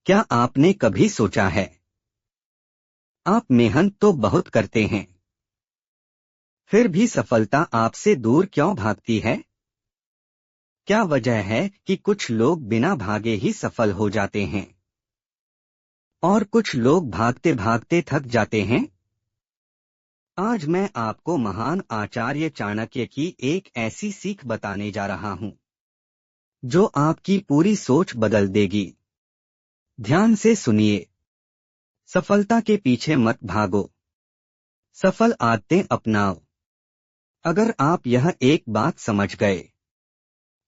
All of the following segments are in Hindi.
क्या आपने कभी सोचा है, आप मेहनत तो बहुत करते हैं, फिर भी सफलता आपसे दूर क्यों भागती है? क्या वजह है कि कुछ लोग बिना भागे ही सफल हो जाते हैं और कुछ लोग भागते भागते थक जाते हैं? आज मैं आपको महान आचार्य चाणक्य की एक ऐसी सीख बताने जा रहा हूं जो आपकी पूरी सोच बदल देगी। ध्यान से सुनिए। सफलता के पीछे मत भागो, सफल आदतें अपनाओ। अगर आप यह एक बात समझ गए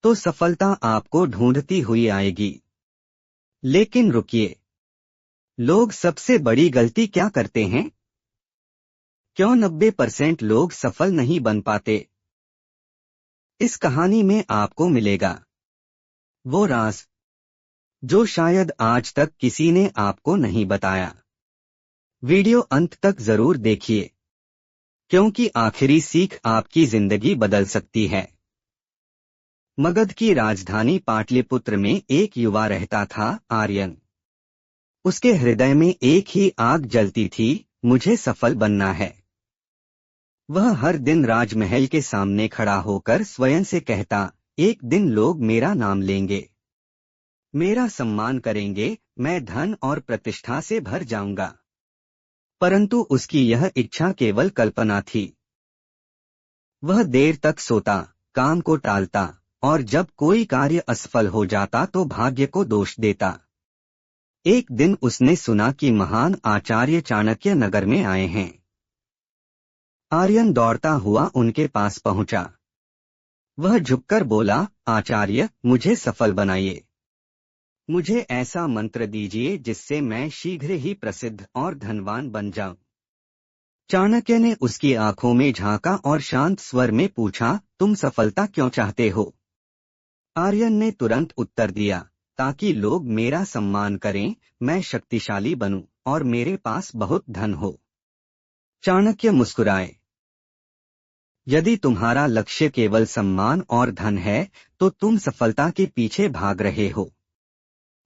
तो सफलता आपको ढूंढती हुई आएगी। लेकिन रुकिए, लोग सबसे बड़ी गलती क्या करते हैं? क्यों 90% लोग सफल नहीं बन पाते? इस कहानी में आपको मिलेगा वो राज जो शायद आज तक किसी ने आपको नहीं बताया। वीडियो अंत तक जरूर देखिए, क्योंकि आखिरी सीख आपकी जिंदगी बदल सकती है। मगध की राजधानी पाटलिपुत्र में एक युवा रहता था, आर्यन। उसके हृदय में एक ही आग जलती थी, मुझे सफल बनना है। वह हर दिन राजमहल के सामने खड़ा होकर स्वयं से कहता, एक दिन लोग मेरा नाम लेंगे, मेरा सम्मान करेंगे, मैं धन और प्रतिष्ठा से भर जाऊंगा। परंतु उसकी यह इच्छा केवल कल्पना थी। वह देर तक सोता, काम को टालता और जब कोई कार्य असफल हो जाता तो भाग्य को दोष देता। एक दिन उसने सुना कि महान आचार्य चाणक्य नगर में आए हैं। आर्यन दौड़ता हुआ उनके पास पहुंचा। वह झुककर बोला, आचार्य, मुझे सफल बनाइए। मुझे ऐसा मंत्र दीजिए जिससे मैं शीघ्र ही प्रसिद्ध और धनवान बन जाऊं। चाणक्य ने उसकी आंखों में झांका और शांत स्वर में पूछा, तुम सफलता क्यों चाहते हो? आर्यन ने तुरंत उत्तर दिया, ताकि लोग मेरा सम्मान करें, मैं शक्तिशाली बनूं और मेरे पास बहुत धन हो। चाणक्य मुस्कुराए। यदि तुम्हारा लक्ष्य केवल सम्मान और धन है तो तुम सफलता के पीछे भाग रहे हो।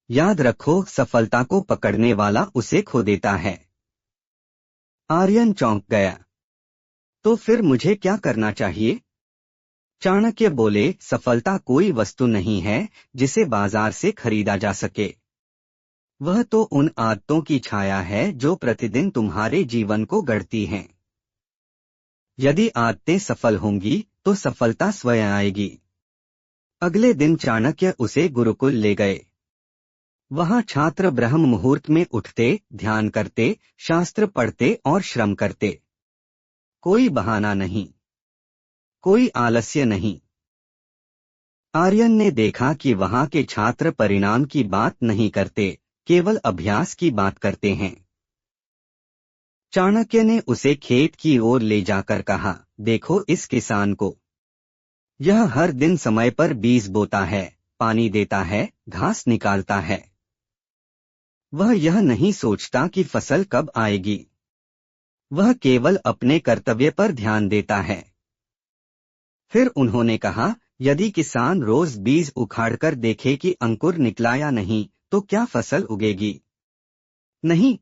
याद रखो, सफलता को पकड़ने वाला उसे खो देता है। आर्यन चौंक गया। तो फिर मुझे क्या करना चाहिए? चाणक्य बोले, सफलता कोई वस्तु नहीं है जिसे बाजार से खरीदा जा सके। वह तो उन आदतों की छाया है जो प्रतिदिन तुम्हारे जीवन को गढ़ती हैं। यदि आदतें सफल होंगी तो सफलता स्वयं आएगी। अगले दिन चाणक्य उसे गुरुकुल ले गए। वहां छात्र ब्रह्म मुहूर्त में उठते, ध्यान करते, शास्त्र पढ़ते और श्रम करते। कोई बहाना नहीं, कोई आलस्य नहीं। आर्यन ने देखा कि वहां के छात्र परिणाम की बात नहीं करते, केवल अभ्यास की बात करते हैं। चाणक्य ने उसे खेत की ओर ले जाकर कहा, देखो इस किसान को। यह हर दिन समय पर बीज बोता है, पानी देता है, घास निकालता है। वह यह नहीं सोचता कि फसल कब आएगी। वह केवल अपने कर्तव्य पर ध्यान देता है। फिर उन्होंने कहा, यदि किसान रोज बीज उखाड़कर देखे कि अंकुर निकला या नहीं, तो क्या फसल उगेगी? नहीं।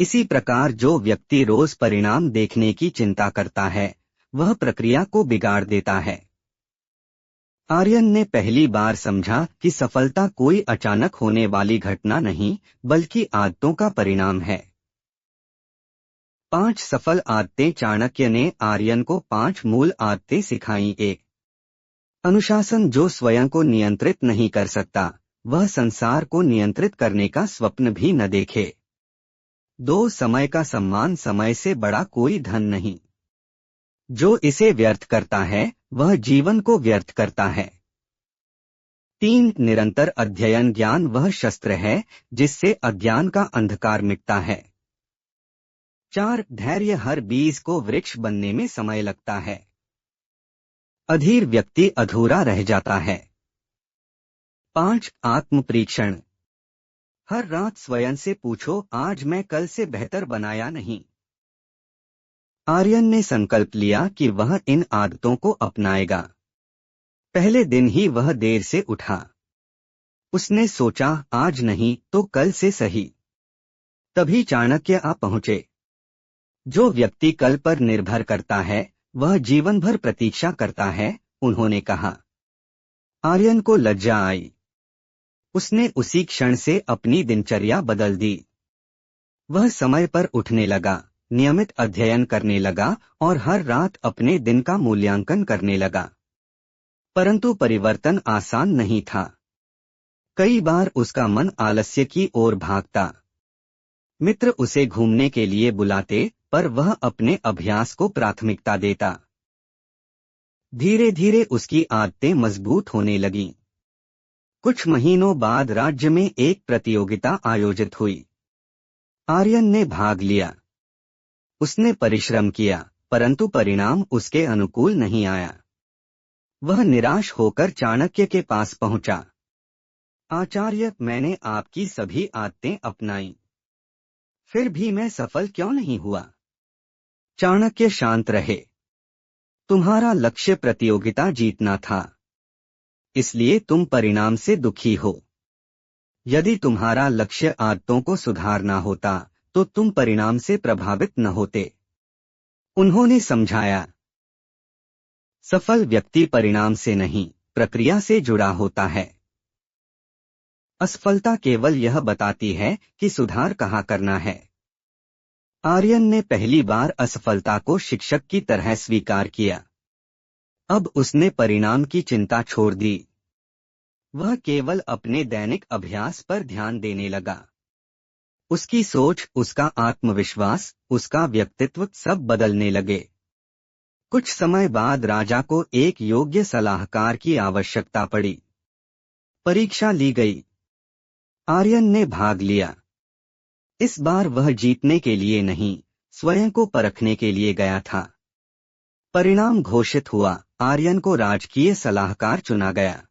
इसी प्रकार जो व्यक्ति रोज परिणाम देखने की चिंता करता है, वह प्रक्रिया को बिगाड़ देता है। आर्यन ने पहली बार समझा कि सफलता कोई अचानक होने वाली घटना नहीं, बल्कि आदतों का परिणाम है। 5 सफल आदतें। चाणक्य ने आर्यन को 5 मूल आदतें सिखाई। 1. अनुशासन। जो स्वयं को नियंत्रित नहीं कर सकता, वह संसार को नियंत्रित करने का स्वप्न भी न देखे। 2. समय का सम्मान। समय से बड़ा कोई धन नहीं। जो इसे व्यर्थ करता है, वह जीवन को व्यर्थ करता है। 3. निरंतर अध्ययन। ज्ञान वह शस्त्र है जिससे अज्ञान का अंधकार मिटता है। 4. धैर्य। हर बीज को वृक्ष बनने में समय लगता है। अधीर व्यक्ति अधूरा रह जाता है। 5. आत्म परीक्षण। हर रात स्वयं से पूछो, आज मैं कल से बेहतर बनाया नहीं। आर्यन ने संकल्प लिया कि वह इन आदतों को अपनाएगा। पहले दिन ही वह देर से उठा। उसने सोचा आज नहीं तो कल से सही। तभी चाणक्य आ पहुंचे। जो व्यक्ति कल पर निर्भर करता है वह जीवन भर प्रतीक्षा करता है, उन्होंने कहा। आर्यन को लज्जा आई। उसने उसी क्षण से अपनी दिनचर्या बदल दी। वह समय पर उठने लगा, नियमित अध्ययन करने लगा और हर रात अपने दिन का मूल्यांकन करने लगा। परंतु परिवर्तन आसान नहीं था। कई बार उसका मन आलस्य की ओर भागता। मित्र उसे घूमने के लिए बुलाते, पर वह अपने अभ्यास को प्राथमिकता देता। धीरे धीरे उसकी आदतें मजबूत होने लगीं। कुछ महीनों बाद राज्य में एक प्रतियोगिता आयोजित हुई। आर्यन ने भाग लिया। उसने परिश्रम किया, परंतु परिणाम उसके अनुकूल नहीं आया। वह निराश होकर चाणक्य के पास पहुंचा। आचार्य, मैंने आपकी सभी आदतें अपनाई, फिर भी मैं सफल क्यों नहीं हुआ? चाणक्य शांत रहे। तुम्हारा लक्ष्य प्रतियोगिता जीतना था, इसलिए तुम परिणाम से दुखी हो। यदि तुम्हारा लक्ष्य आदतों को सुधारना होता तो तुम परिणाम से प्रभावित न होते। उन्होंने समझाया, सफल व्यक्ति परिणाम से नहीं, प्रक्रिया से जुड़ा होता है। असफलता केवल यह बताती है कि सुधार कहाँ करना है। आर्यन ने पहली बार असफलता को शिक्षक की तरह स्वीकार किया। अब उसने परिणाम की चिंता छोड़ दी। वह केवल अपने दैनिक अभ्यास पर ध्यान देने लगा। उसकी सोच, उसका आत्मविश्वास, उसका व्यक्तित्व सब बदलने लगे। कुछ समय बाद राजा को एक योग्य सलाहकार की आवश्यकता पड़ी। परीक्षा ली गई। आर्यन ने भाग लिया। इस बार वह जीतने के लिए नहीं, स्वयं को परखने के लिए गया था। परिणाम घोषित हुआ। आर्यन को राजकीय सलाहकार चुना गया।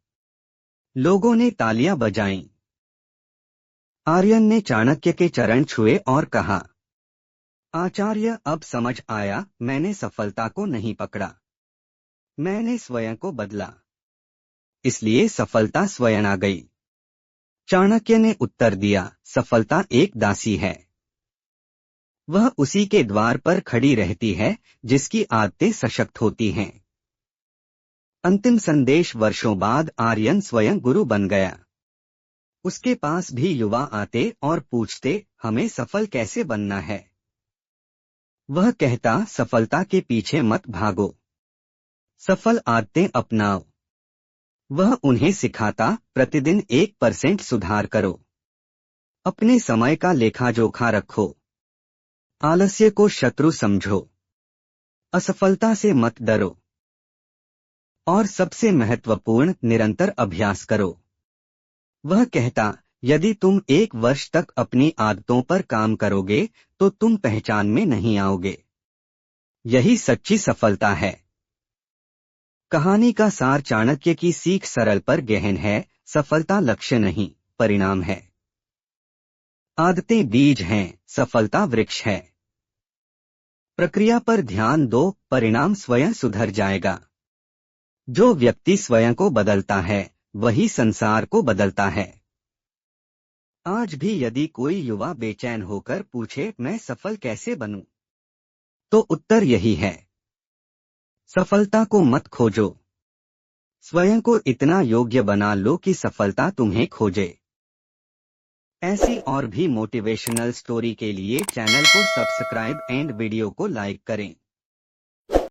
लोगों ने तालियां बजाईं। आर्यन ने चाणक्य के चरण छुए और कहा, आचार्य, अब समझ आया, मैंने सफलता को नहीं पकड़ा, मैंने स्वयं को बदला, इसलिए सफलता स्वयं आ गई। चाणक्य ने उत्तर दिया, सफलता एक दासी है। वह उसी के द्वार पर खड़ी रहती है जिसकी आदतें सशक्त होती हैं। अंतिम संदेश। वर्षों बाद आर्यन स्वयं गुरु बन गया। उसके पास भी युवा आते और पूछते, हमें सफल कैसे बनना है? वह कहता, सफलता के पीछे मत भागो, सफल आदतें अपनाओ। वह उन्हें सिखाता, प्रतिदिन 1% सुधार करो, अपने समय का लेखा जोखा रखो, आलस्य को शत्रु समझो, असफलता से मत डरो, और सबसे महत्वपूर्ण, निरंतर अभ्यास करो। वह कहता, यदि तुम 1 वर्ष तक अपनी आदतों पर काम करोगे तो तुम पहचान में नहीं आओगे। यही सच्ची सफलता है। कहानी का सार। चाणक्य की सीख सरल पर गहन है। सफलता लक्ष्य नहीं, परिणाम है। आदतें बीज हैं, सफलता वृक्ष है। प्रक्रिया पर ध्यान दो, परिणाम स्वयं सुधर जाएगा। जो व्यक्ति स्वयं को बदलता है वही संसार को बदलता है। आज भी यदि कोई युवा बेचैन होकर पूछे, मैं सफल कैसे बनूं, तो उत्तर यही है, सफलता को मत खोजो, स्वयं को इतना योग्य बना लो कि सफलता तुम्हें खोजे। ऐसी और भी मोटिवेशनल स्टोरी के लिए चैनल को सब्सक्राइब एंड वीडियो को लाइक करें।